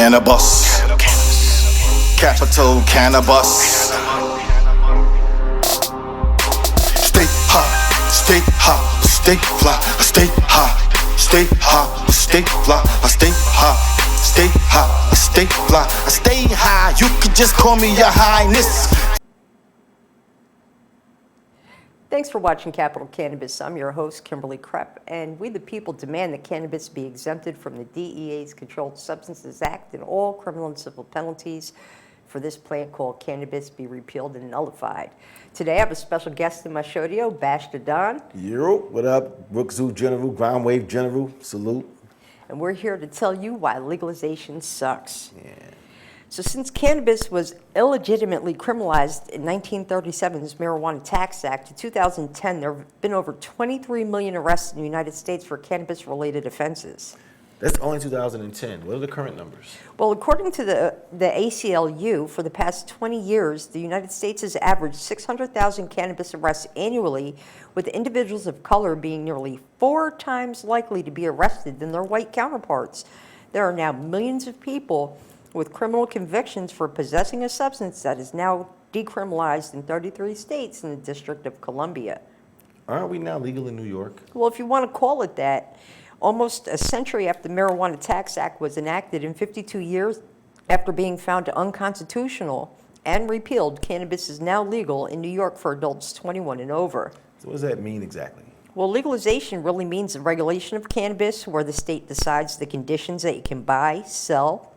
Cannabis. Capital Cannabis. Stay high, stay high, stay fly, stay high, stay high, stay fly, stay high, stay high, stay fly, stay high. You could just call me your highness. Thanks for watching Capital Cannabis. I'm your host, Kimberly Krepp, and we the people demand that cannabis be exempted from the DEA's Controlled Substances Act and all criminal and civil penalties for this plant called cannabis be repealed and nullified. Today I have a special guest in my studio, Bashta Don. Yo, what up? Brook Zoo General, Ground Wave General, salute. And we're here to tell you why legalization sucks. Yeah. So since cannabis was illegitimately criminalized in 1937's Marijuana Tax Act, in 2010 there have been over 23 million arrests in the United States for cannabis-related offenses. That's only 2010. What are the current numbers? Well, according to the ACLU, for the past 20 years, the United States has averaged 600,000 cannabis arrests annually, with individuals of color being nearly 4 times likely to be arrested than their white counterparts. There are now millions of people with criminal convictions for possessing a substance that is now decriminalized in 33 states and the District of Columbia. Aren't we now legal in New York? Well, if you want to call it that, almost a century after the Marijuana Tax Act was enacted and 52 years after being found unconstitutional and repealed, cannabis is now legal in New York for adults 21 and over. So what does that mean exactly? Well, legalization really means the regulation of cannabis, where the state decides the conditions that you can buy, sell,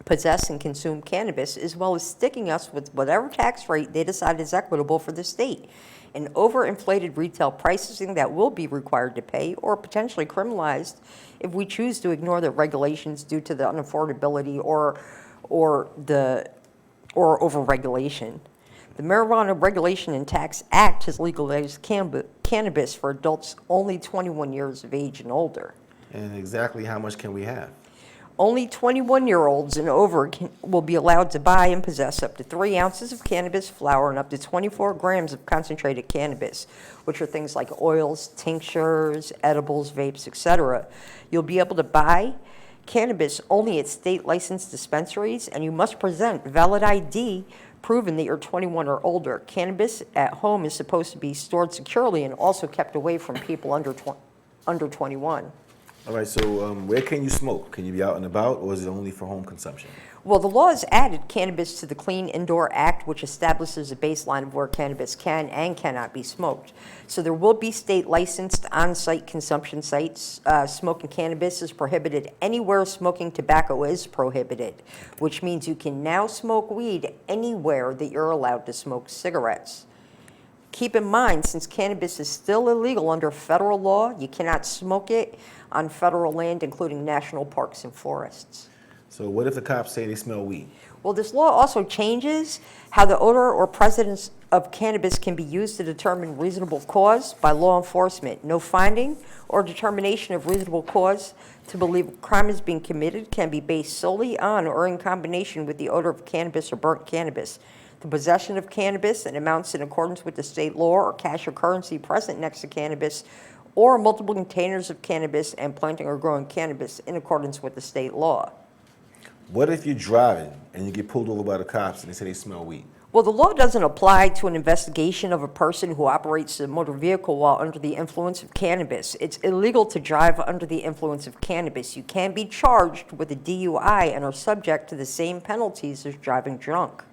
possess, and consume cannabis, as well as sticking us with whatever tax rate they decide is equitable for the state, and overinflated retail pricing that will be required to pay or potentially criminalized if we choose to ignore the regulations due to the unaffordability or overregulation. The Marijuana Regulation and Tax Act has legalized cannabis for adults only 21 years of age and older. And exactly how much can we have? Only 21-year-olds and over will be allowed to buy and possess up to 3 ounces of cannabis flower and up to 24 grams of concentrated cannabis, which are things like oils, tinctures, edibles, vapes, etc. You'll be able to buy cannabis only at state-licensed dispensaries, and you must present valid ID proving that you're 21 or older. Cannabis at home is supposed to be stored securely and also kept away from people under 21. All right, so where can you smoke? Can you be out and about, or is it only for home consumption? Well, the law has added cannabis to the Clean Indoor Act, which establishes a baseline of where cannabis can and cannot be smoked. So there will be state-licensed on-site consumption sites. Smoking cannabis is prohibited anywhere smoking tobacco is prohibited, which means you can now smoke weed anywhere that you're allowed to smoke cigarettes. Keep in mind, since cannabis is still illegal under federal law, you cannot smoke it on federal land, including national parks and forests. So what if the cops say they smell weed? Well, this law also changes how the odor or presence of cannabis can be used to determine reasonable cause by law enforcement. No finding or determination of reasonable cause to believe a crime is being committed can be based solely on or in combination with the odor of cannabis or burnt cannabis. The possession of cannabis and amounts in accordance with the state law or cash or currency present next to cannabis, or multiple containers of cannabis and planting or growing cannabis in accordance with the state law. What if you're driving and you get pulled over by the cops and they say they smell weed? Well, the law doesn't apply to an investigation of a person who operates a motor vehicle while under the influence of cannabis. It's illegal to drive under the influence of cannabis. You can be charged with a DUI and are subject to the same penalties as driving drunk.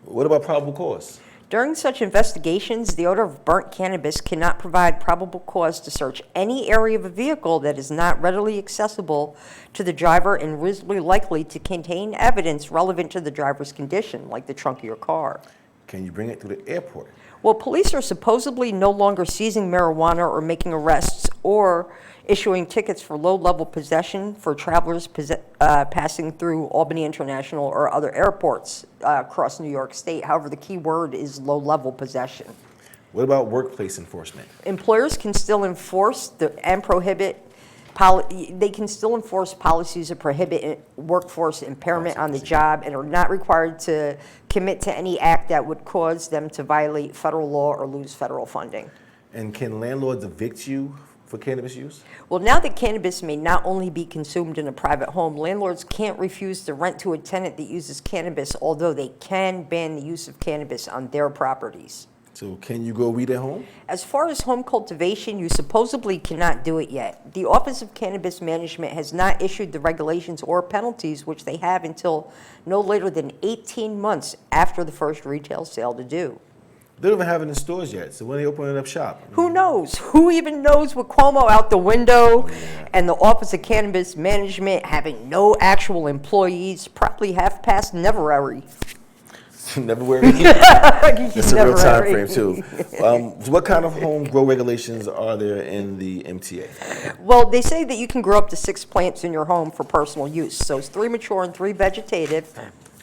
What about probable cause? During such investigations, the odor of burnt cannabis cannot provide probable cause to search any area of a vehicle that is not readily accessible to the driver and reasonably likely to contain evidence relevant to the driver's condition, like the trunk of your car. Can you bring it to the airport? Well, police are supposedly no longer seizing marijuana or making arrests or issuing tickets for low-level possession for travelers passing through Albany International or other airports across New York State. However, the key word is low-level possession. What about workplace enforcement? Employers can still enforce they can still enforce policies that prohibit workforce impairment on the job and are not required to commit to any act that would cause them to violate federal law or lose federal funding. And can landlords evict you for cannabis use? Well, now that cannabis may not only be consumed in a private home, landlords can't refuse to rent to a tenant that uses cannabis, although they can ban the use of cannabis on their properties. So can you grow weed at home? As far as home cultivation, you supposedly cannot do it yet. The Office of Cannabis Management has not issued the regulations or penalties, which they have until no later than 18 months after the first retail sale to do. They don't even have it in stores yet, so when are they opening up shop? Who knows? Who even knows with Cuomo out the window and the Office of Cannabis Management having no actual employees, probably half past never-ary. Never wear it. It's a real time Never-ary. frame too. So what kind of home grow regulations are there in the MTA? Well, they say that you can grow up to 6 plants in your home for personal use. So it's 3 mature and 3 vegetative,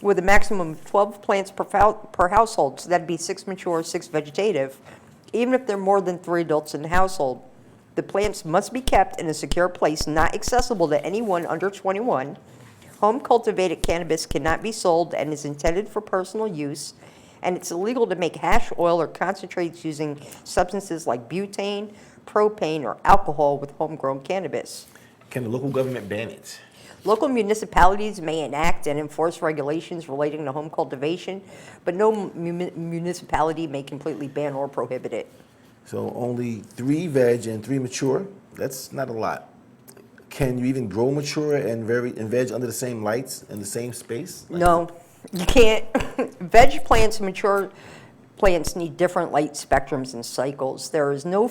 with a maximum of 12 plants per household. So that'd be 6 mature, 6 vegetative, even if there are more than 3 adults in the household. The plants must be kept in a secure place, not accessible to anyone under 21. Home cultivated cannabis cannot be sold and is intended for personal use, and it's illegal to make hash oil or concentrates using substances like butane, propane, or alcohol with homegrown cannabis. Can the local government ban it? Local municipalities may enact and enforce regulations relating to home cultivation, but no municipality may completely ban or prohibit it. So only 3 veg and 3 mature? That's not a lot. Can you even grow mature and veg under the same lights in the same space? No, you can't. Veg plants and mature plants need different light spectrums and cycles. There is no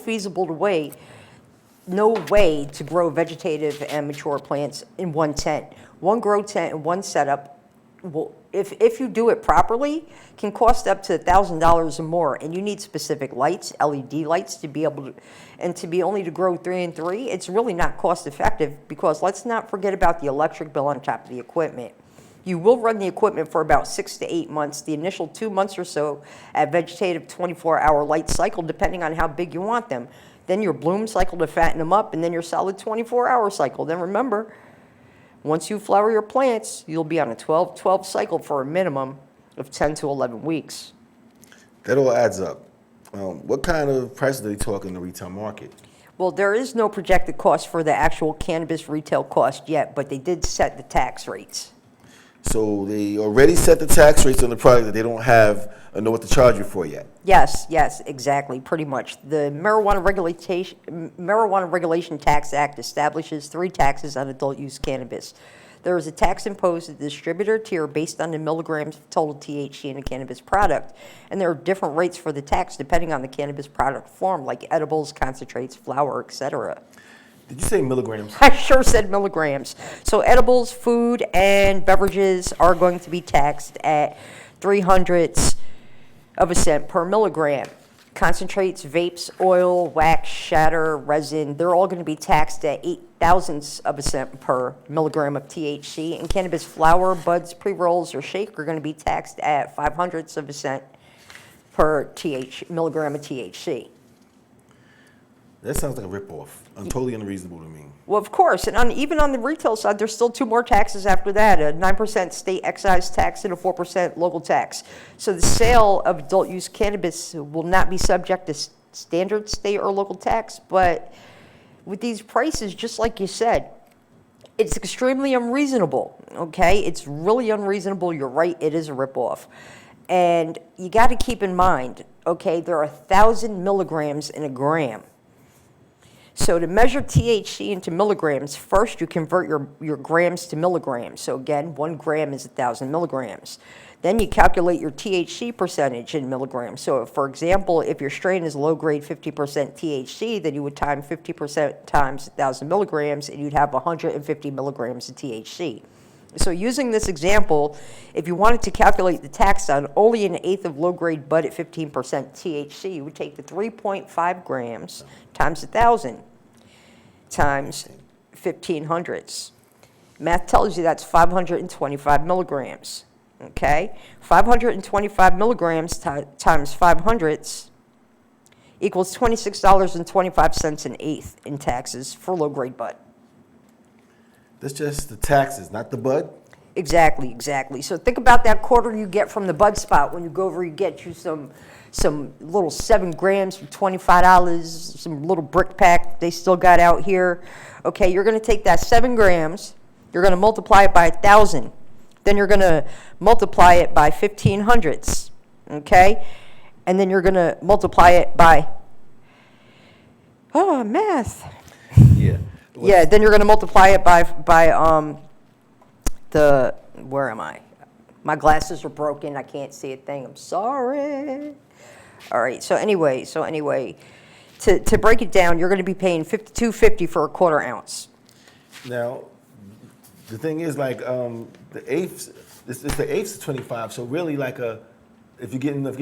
way to grow vegetative and mature plants in one tent. One grow tent and one setup will, if you do it properly, can cost up to $1,000 or more, and you need specific lights, LED lights, to be able to, and to be only to grow 3 and 3, it's really not cost effective, because let's not forget about the electric bill on top of the equipment. You will run the equipment for about 6 to 8 months, the initial 2 months or so at vegetative 24-hour light cycle, depending on how big you want them. Then your bloom cycle to fatten them up, and then your solid 24-hour cycle. Then remember, once you flower your plants, you'll be on a 12-12 cycle for a minimum of 10 to 11 weeks. That all adds up. What kind of prices are they talking in the retail market? Well, there is no projected cost for the actual cannabis retail cost yet, but they did set the tax rates. So they already set the tax rates on the product that they don't have or know what to charge you for yet. Yes, exactly, pretty much. The Marijuana Regulation Tax Act establishes 3 taxes on adult use cannabis. There is a tax imposed at the distributor tier based on the milligrams of total THC in a cannabis product, and there are different rates for the tax depending on the cannabis product form, like edibles, concentrates, flour, etc. Did you say milligrams? I sure said milligrams. So edibles, food, and beverages are going to be taxed at 0.03 of a cent per milligram. Concentrates, vapes, oil, wax, shatter, resin, they're all going to be taxed at 0.008 of a cent per milligram of THC. And cannabis flower, buds, pre-rolls, or shake are going to be taxed at 0.05 of a cent per milligram of THC. That sounds like a ripoff. Totally unreasonable to me. Well, of course, and even on the retail side, there's still 2 more taxes after that, a 9% state excise tax and a 4% local tax. So the sale of adult use cannabis will not be subject to standard state or local tax, but with these prices, just like you said, it's extremely unreasonable, okay? It's really unreasonable. You're right, it is a ripoff. And you got to keep in mind, okay, there are 1,000 milligrams in a gram. So to measure THC into milligrams, first you convert your grams to milligrams. So again, 1 gram is 1,000 milligrams. Then you calculate your THC percentage in milligrams. So for example, if your strain is low-grade 50% THC, then you would time 50% times 1,000 milligrams, and you'd have 150 milligrams of THC. So using this example, if you wanted to calculate the tax on only 1/8 of low-grade bud at 15% THC, you would take the 3.5 grams times 1,000 times 1,500. Math tells you that's 525 milligrams, okay? 525 milligrams times 500 equals $26.25 an eighth in taxes for low-grade bud. That's just the taxes, not the bud? Exactly, exactly. So think about that quarter you get from the bud spot when you go over, you get you some little 7 grams for $25, some little brick pack they still got out here. Okay, you're going to take that 7 grams, you're going to multiply it by 1,000, then you're going to multiply it by 1,500s, okay, and then you're going to multiply it by math. Yeah. Yeah, then you're going to multiply it by where am I? My glasses are broken. I can't see a thing. I'm sorry. All right. So anyway, to break it down, you're going to be paying $52.50 for a quarter ounce. Now, the thing is, like, the eighths. It's the eighths of 25. So really, like if you're getting an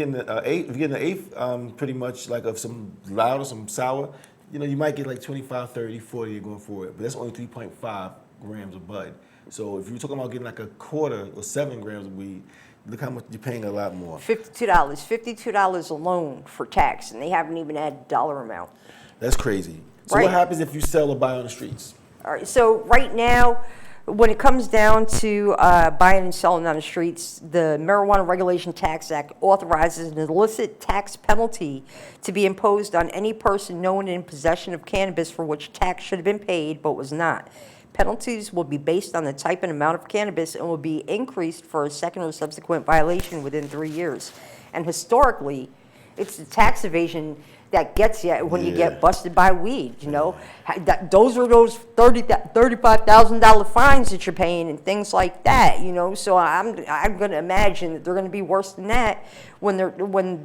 eighth, pretty much like of some loud or some sour, you might get like 25, 30, 40. You're going for it, but that's only 3.5 grams of bud. So if you're talking about getting like a quarter or 7 grams of weed, look how much you're paying, a lot more. $52 alone for tax, and they haven't even added dollar amount. That's crazy. So Right. what happens if you sell or buy on the streets? All right, so right now, when it comes down to buying and selling on the streets, the Marijuana Regulation Tax Act authorizes an illicit tax penalty to be imposed on any person known in possession of cannabis for which tax should have been paid but was not. Penalties will be based on the type and amount of cannabis and will be increased for a second or subsequent violation within 3 years. And historically, it's the tax evasion that gets you when you get busted by weed, those are those $35,000 fines that you're paying and things like that, So I'm going to imagine that they're going to be worse than that when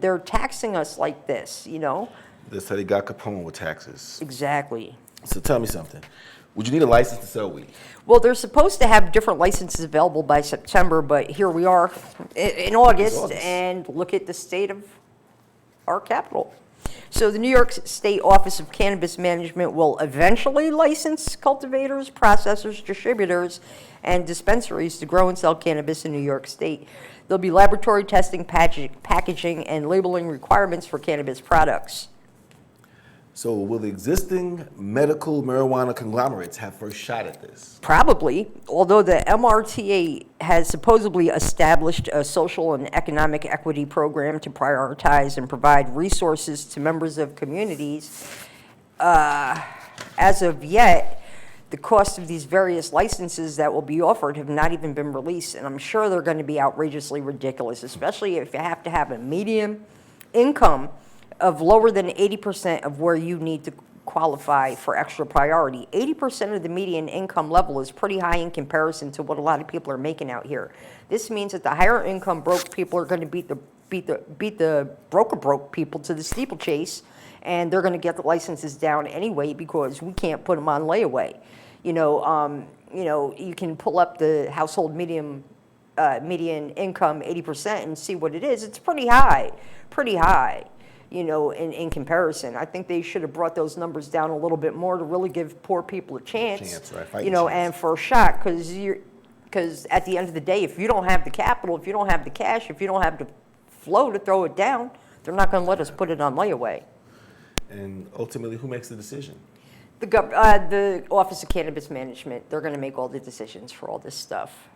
they're taxing us like this, That's how they got Capone with taxes. Exactly. So tell me something. Would you need a license to sell weed? Well, they're supposed to have different licenses available by September, but here we are in August, and look at the state of our capital. So the New York State Office of Cannabis Management will eventually license cultivators, processors, distributors, and dispensaries to grow and sell cannabis in New York State. There'll be laboratory testing, packaging, and labeling requirements for cannabis products. So will the existing medical marijuana conglomerates have first shot at this? Probably, although the MRTA has supposedly established a social and economic equity program to prioritize and provide resources to members of communities. As of yet, the cost of these various licenses that will be offered have not even been released, and I'm sure they're going to be outrageously ridiculous, especially if you have to have a median income of lower than 80% of where you need to qualify for extra priority. 80% of the median income level is pretty high in comparison to what a lot of people are making out here. This means that the higher income broke people are going to beat the broke people to the steeplechase, and they're going to get the licenses down anyway because we can't put them on layaway. You can pull up the household median income 80% and see what it is. It's pretty high. In comparison. I think they should have brought those numbers down a little bit more to really give poor people a chance, right, and for a shot, because at the end of the day, if you don't have the capital, if you don't have the cash, if you don't have the flow to throw it down, they're not going to let us put it on layaway. And ultimately, who makes the decision? The Office of Cannabis Management. They're going to make all the decisions for all this stuff.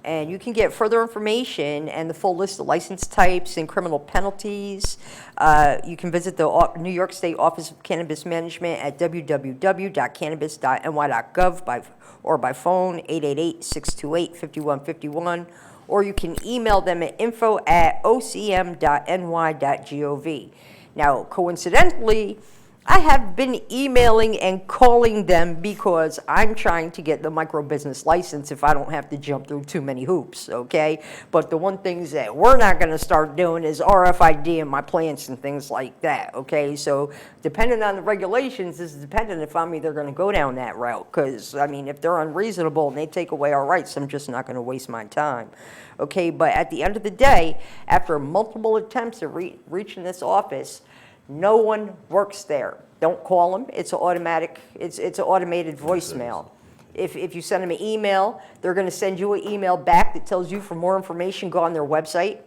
And you can get further information and the full list of license types and criminal penalties. You can visit the New York State Office of Cannabis Management at www.cannabis.ny.gov or by phone 888-628-5151. Or you can email them at info@ocm.ny.gov. Now, coincidentally, I have been emailing and calling them because I'm trying to get the micro business license if I don't have to jump through too many hoops, okay? But the one things that we're not going to start doing is RFID in my plants and things like that, okay? So depending on the regulations is dependent if I'm either going to go down that route because, if they're unreasonable and they take away our rights, I'm just not going to waste my time, okay? But at the end of the day, after multiple attempts at reaching this office, no one works there. Don't call them. It's an automatic. It's an automated voicemail. If you send them an email, they're going to send you an email back that tells you for more information, go on their website,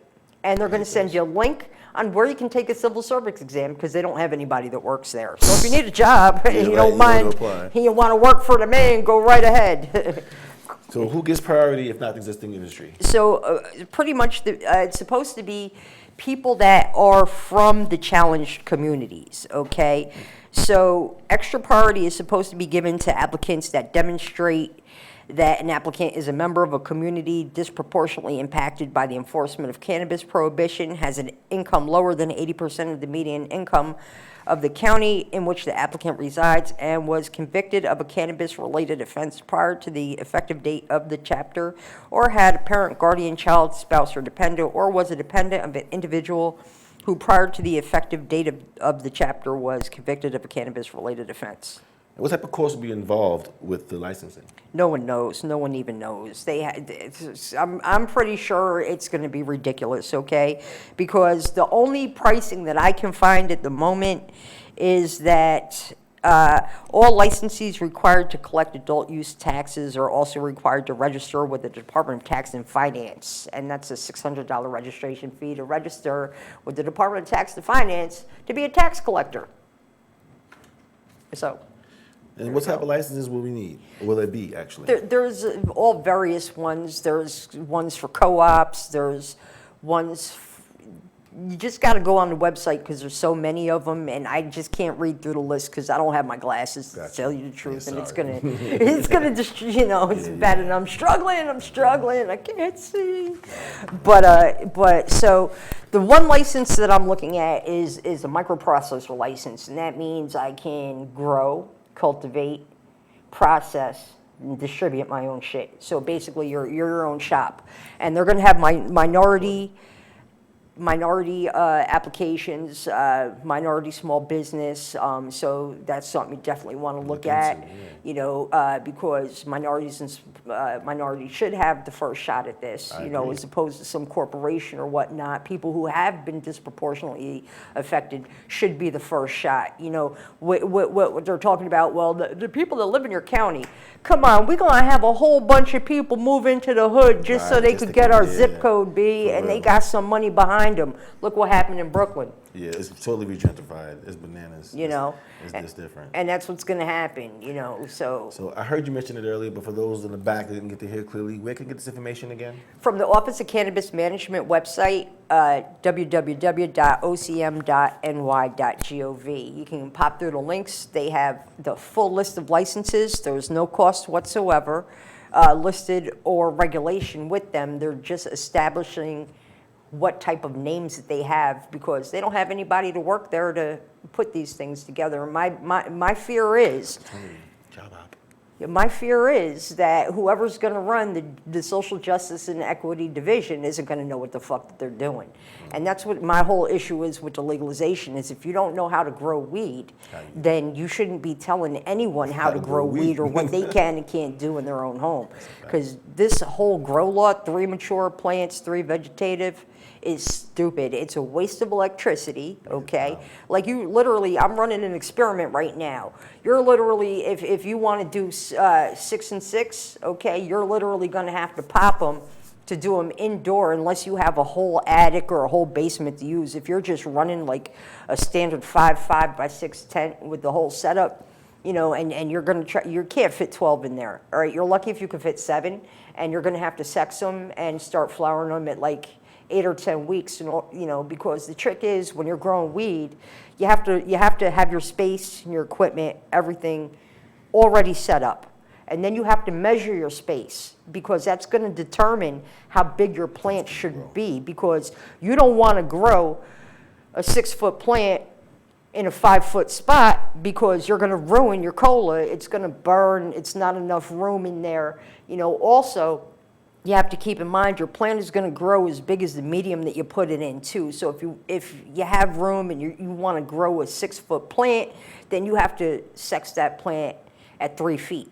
and they're going to send you a link on where you can take a civil service exam because they don't have anybody that works there. So if you need a job and you don't mind, and you want to work for the man, go right ahead. So who gets priority if not the existing industry? So pretty much it's supposed to be people that are from the challenged communities, okay? So extra priority is supposed to be given to applicants that demonstrate that an applicant is a member of a community disproportionately impacted by the enforcement of cannabis prohibition, has an income lower than 80% of the median income of the county in which the applicant resides, and was convicted of a cannabis-related offense prior to the effective date of the chapter, or had a parent, guardian, child, spouse, or dependent, or was a dependent of an individual who prior to the effective date of the chapter was convicted of a cannabis-related offense. What type of cost will be involved with the licensing? No one knows. No one even knows. I'm pretty sure it's going to be ridiculous, okay? Because the only pricing that I can find at the moment is that all licensees required to collect adult use taxes are also required to register with the Department of Tax and Finance, and that's a $600 registration fee to register with the Department of Tax and Finance to be a tax collector. So. And what type of licenses will we need? Or will there be, actually? There's all various ones. There's ones for co-ops. There's ones. You just got to go on the website because there's so many of them, and I just can't read through the list because I don't have my glasses to tell you the truth, and it's gonna just it's bad, and I'm struggling, I can't see. But so the one license that I'm looking at is a microprocessor license, and that means I can grow, cultivate, process, and distribute my own shit. So basically, you're your own shop, and they're going to have minority applications, minority small business. So that's something you definitely want to look at, because minorities should have the first shot at this, as opposed to some corporation or whatnot. People who have been disproportionately affected should be the first shot. What they're talking about, well, the people that live in your county, come on, we're going to have a whole bunch of people move into the hood just so they could get our zip code, B, and they got some money behind them. Look what happened in Brooklyn. Yeah, it's totally regentrified. It's bananas. It's different. And that's what's going to happen, so. So I heard you mention it earlier, but for those in the back that didn't get to hear clearly, where can you get this information again? From the Office of Cannabis Management website, www.ocm.ny.gov. You can pop through the links. They have the full list of licenses. There's no cost whatsoever listed or regulation with them. They're just establishing what type of names that they have because they don't have anybody to work there to put these things together. My fear is, that whoever's going to run the Social Justice and Equity Division isn't going to know what the fuck that they're doing. And that's what my whole issue is with the legalization is if you don't know how to grow weed, then you shouldn't be telling anyone how to grow weed or what they can and can't do in their own home. Because this whole grow law, 3 mature plants, 3 vegetative, is stupid. It's a waste of electricity, okay? Like you literally, I'm running an experiment right now. You're literally, if you want to do 6 and 6, okay, you're literally going to have to pop them to do them indoor unless you have a whole attic or a whole basement to use. If you're just running like a standard 5 by 6 tent with the whole setup, and you're going to try, you can't fit 12 in there, all right? You're lucky if you can fit 7, and you're going to have to sex them and start flowering them at like 8 or 10 weeks, because the trick is when you're growing weed, you have to have your space and your equipment, everything already set up. And then you have to measure your space because that's going to determine how big your plant should be because you don't want to grow a 6-foot plant in a 5-foot spot because you're going to ruin your cola. It's going to burn. It's not enough room in there. Also, you have to keep in mind your plant is going to grow as big as the medium that you put it in too. So if you have room and you want to grow a 6-foot plant, then you have to sex that plant at 3 feet.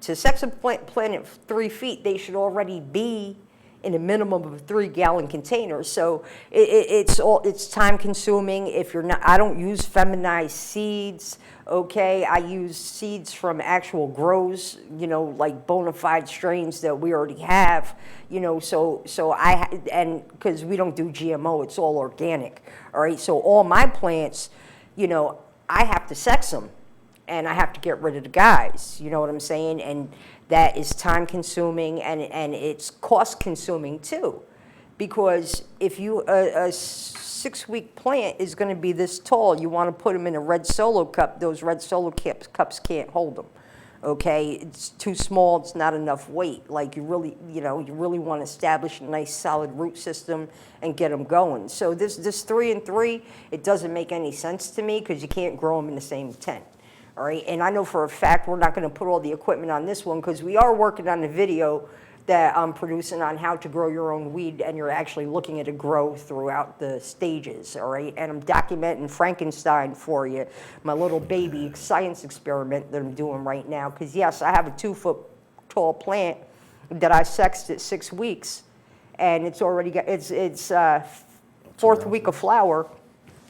To sex a plant at 3 feet, they should already be in a minimum of a 3-gallon container. So it's time consuming. If you're not, I don't use feminized seeds. Okay, I use seeds from actual grows, like bona fide strains that we already have, so and because we don't do GMO, it's all organic, all right? So all my plants, I have to sex them. and I have to get rid of the guys, you know what I'm saying? And that is time consuming, and it's cost consuming too. Because if you, a 6-week plant is gonna be this tall, you wanna put them in a red Solo cup, those red Solo cups can't hold them. Okay, it's too small, it's not enough weight. Like you really want to establish a nice solid root system and get them going. So this 3 and 3, it doesn't make any sense to me because you can't grow them in the same tent. All right, and I know for a fact we're not going to put all the equipment on this one because we are working on a video that I'm producing on how to grow your own weed, and you're actually looking at it grow throughout the stages, all right? And I'm documenting Frankenstein for you, my little baby science experiment that I'm doing right now. Because yes, I have a 2-foot tall plant that I sexed at 6 weeks, and it's already got, it's 4th week of flower.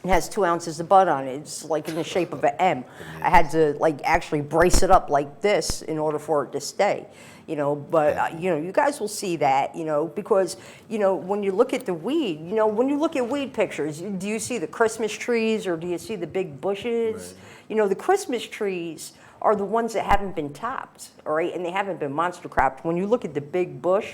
It has 2 ounces of bud on it. It's like in the shape of an M. I had to like actually brace it up like this in order for it to stay. You know, but you guys will see that, because, when you look at the weed, when you look at weed pictures, do you see the Christmas trees or do you see the big bushes? Right. The Christmas trees are the ones that haven't been topped, all right, and they haven't been monster cropped. When you look at the big bush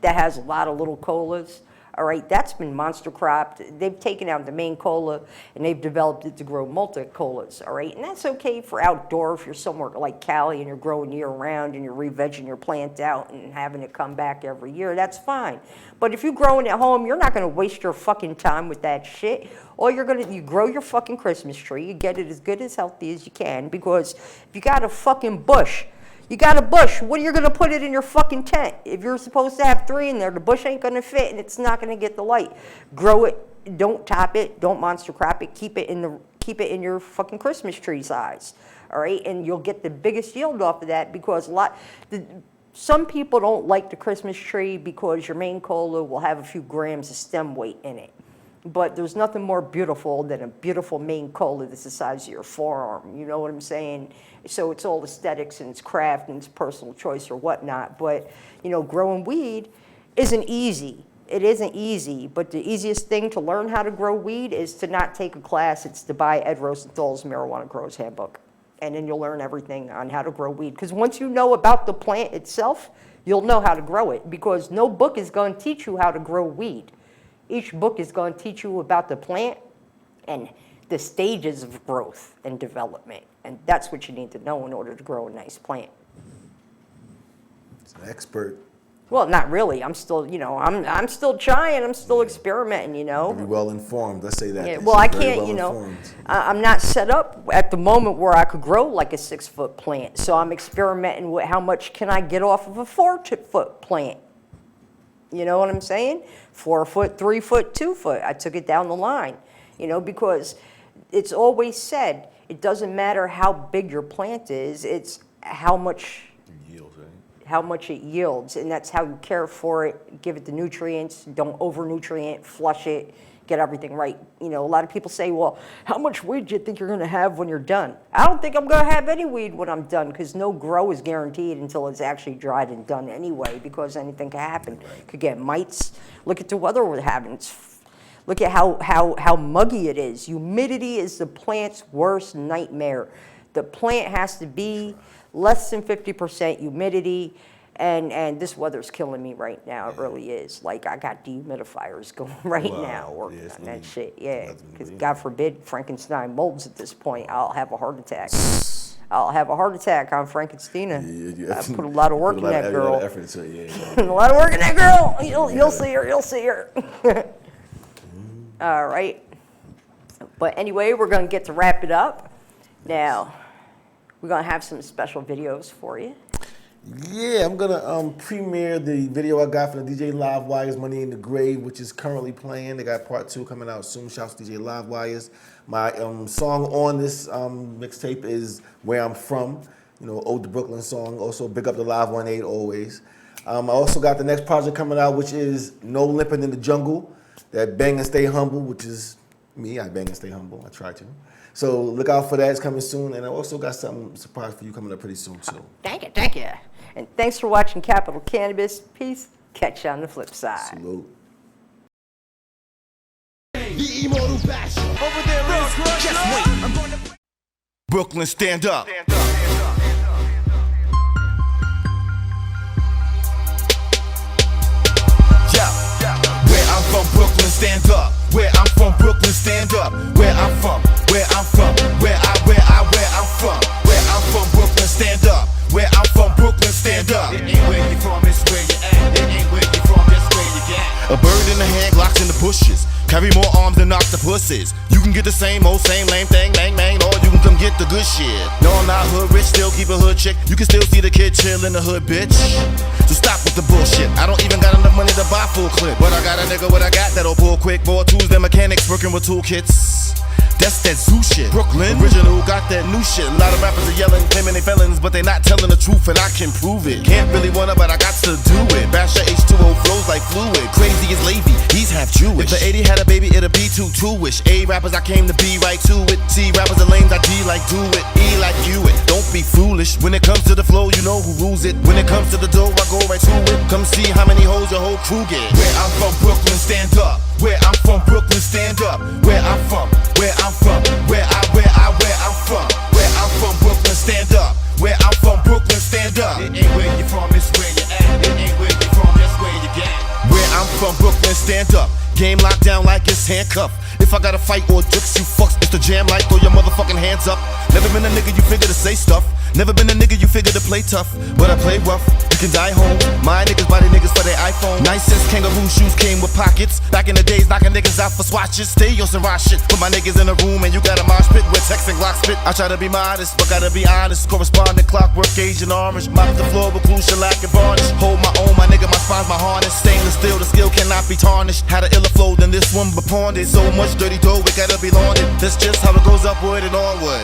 that has a lot of little colas, all right, that's been monster cropped. They've taken out the main cola and they've developed it to grow multi-colas, all right? And that's okay for outdoor if you're somewhere like Cali and you're growing year round and you're re-vegging your plant out and having it come back every year, that's fine. But if you're growing at home, you're not gonna waste your fucking time with that shit. All you grow your fucking Christmas tree, you get it as good as healthy as you can, because if you got a fucking bush, what are you gonna put it in your fucking tent? If you're supposed to have 3 in there, the bush ain't gonna fit and it's not gonna get the light. Grow it, don't top it, don't monster crop it, keep it in your fucking Christmas tree size. All right, and you'll get the biggest yield off of that, because some people don't like the Christmas tree because your main cola will have a few grams of stem weight in it. But there's nothing more beautiful than a beautiful main cola that's the size of your forearm. You know what I'm saying? So it's all aesthetics and it's craft and it's personal choice or whatnot. But, growing weed isn't easy. It isn't easy. But the easiest thing to learn how to grow weed is to not take a class. It's to buy Ed Rosenthal's Marijuana Growers Handbook. And then you'll learn everything on how to grow weed. Because once you know about the plant itself, you'll know how to grow it. Because no book is going to teach you how to grow weed. Each book is going to teach you about the plant and the stages of growth and development. And that's what you need to know in order to grow a nice plant. It's an expert. Well, not really. I'm still, I'm still trying. I'm still experimenting, Very well informed. Let's say that. Yeah, well, I can't, I'm not set up at the moment where I could grow like a 6-foot plant. So I'm experimenting with how much can I get off of a 4-foot plant. You know what I'm saying? 4 foot, 3 foot, 2 foot. I took it down the line, because it's always said, it doesn't matter how big your plant is, it's how much it yields, right? How much it yields, and that's how you care for it, give it the nutrients, don't over-nutrient, flush it, get everything right. A lot of people say, well, how much weed do you think you're gonna have when you're done? I don't think I'm gonna have any weed when I'm done, because no grow is guaranteed until it's actually dried and done anyway, because anything can happen. Could get mites. Look at the weather we're having. Look at how muggy it is. Humidity is the plant's worst nightmare. The plant has to be less than 50% humidity. And this weather's killing me right now. It really is. Like, I got dehumidifiers going right now, working on that shit. Yeah, because God forbid Frankenstein molds at this point. I'll have a heart attack. I'll have a heart attack on Frankensteina. I put a lot of work in that girl. A lot of effort into it, yeah. A lot of work in that girl. You'll see her. You'll see her. All right. But anyway, we're going to get to wrap it up. Now, we're going to have some special videos for you. Yeah, I'm gonna premiere the video I got for the DJ Live Wires Money in the Grave, which is currently playing. They got part 2 coming out soon. Shouts to DJ Live Wires. My song on this mixtape is Where I'm From, Ode to Brooklyn song. Also, big up the Live 18 always. I also got the next project coming out, which is No Limping in the Jungle. That Bang and Stay Humble, which is me. I bang and stay humble. I try to. So look out for that. It's coming soon. And I also got something surprise for you coming up pretty soon, too. Thank you. And thanks for watching Capital Cannabis. Peace. Catch you on the flip side. Salute. The immortal basher. Over there, just wait. I'm gonna Brooklyn, stand up. Yeah, where I'm from, Brooklyn, stand up. Where I'm from, Brooklyn, stand up. Where I'm from, where I'm from, where I'm from. Where I'm from, Brooklyn, stand up. Where I'm from, Brooklyn, stand up. It ain't where you from, it's where you at. It ain't where you from, it's where you at. A bird in the hand, Glocks in the bushes. Carry more arms than octopuses. You can get the same old, same lame thing, bang, bang, or you can come get the good shit. No, I'm not hood rich, still keep a hood chick. You can still see the kid chill in the hood, bitch. So stop with the bullshit. I don't even got enough money to buy full clip, but I got a nigga what I got that'll pull quick. More tools than mechanics working with toolkits. That's that zoo shit. Brooklyn original got that new shit. A lot of rappers are yelling, claiming they felons, but they not telling the truth, and I can prove it. Can't really wanna, but I got to do it. Basher H2O flows like fluid. Crazy as Levy, he's half Jewish. If the 80 had a baby, it'd be too-ish. A rappers, I came to be right to it. C rappers are lames, I D like do it. E like you it. Don't be foolish. When it comes to the flow, you know who rules it. When it comes to the dough, I go right to it. Come see how many hoes your whole crew get. Where I'm from, Brooklyn, stand up. Where I'm from, Brooklyn, stand up. Where I'm from, where I'm from, where I'm from. Where I'm from, Brooklyn, stand up. Where I'm from, Brooklyn, stand up. It ain't where you from, it's where you at. It ain't where you from, that's where you get. Where I'm from, Brooklyn, stand up. Game locked down like it's handcuffed. If I gotta fight or dicks, you fucks, it's the jam like throw your motherfucking hands up. Never been a nigga you figure to say stuff. Never been a nigga you figure to play tough. But I play rough, you can die home. My niggas buy their niggas for their iPhone. Nicest kangaroo shoes came with pockets. Back in the days, knocking niggas out for swatches. Stay on some raw shit. Put my niggas in a room and you got a mosh pit with text and Glock spit. I try to be modest, but gotta be honest. Correspondent, clockwork, Agent Orange. Mop the floor with glue, shellac and varnish. Hold my own, my nigga, my spine's my harness. Stainless steel, the skill cannot be tarnished. Had an iller flow than this one, but pawned it. So much dirty dough, it gotta be laundered. That's just how it goes upward and onward.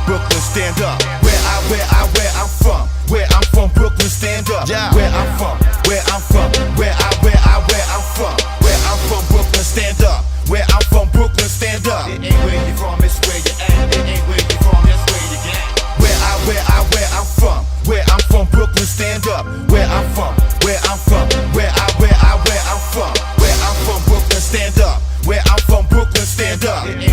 Brooklyn, stand up. Where I'm from. Where I'm from, Brooklyn, stand up. Yeah. Where I'm from, where I'm from, where I'm from. Where I'm from, Brooklyn, stand up. Where I'm from, Brooklyn, stand up. It ain't where you from, it's where you at. It ain't where you from, that's where you get. Where I'm from. Where I'm from, Brooklyn, stand up. Where I'm from, where I'm from, where I'm from. Where I'm from, Brooklyn, stand up. Where I'm from, Brooklyn, stand up. It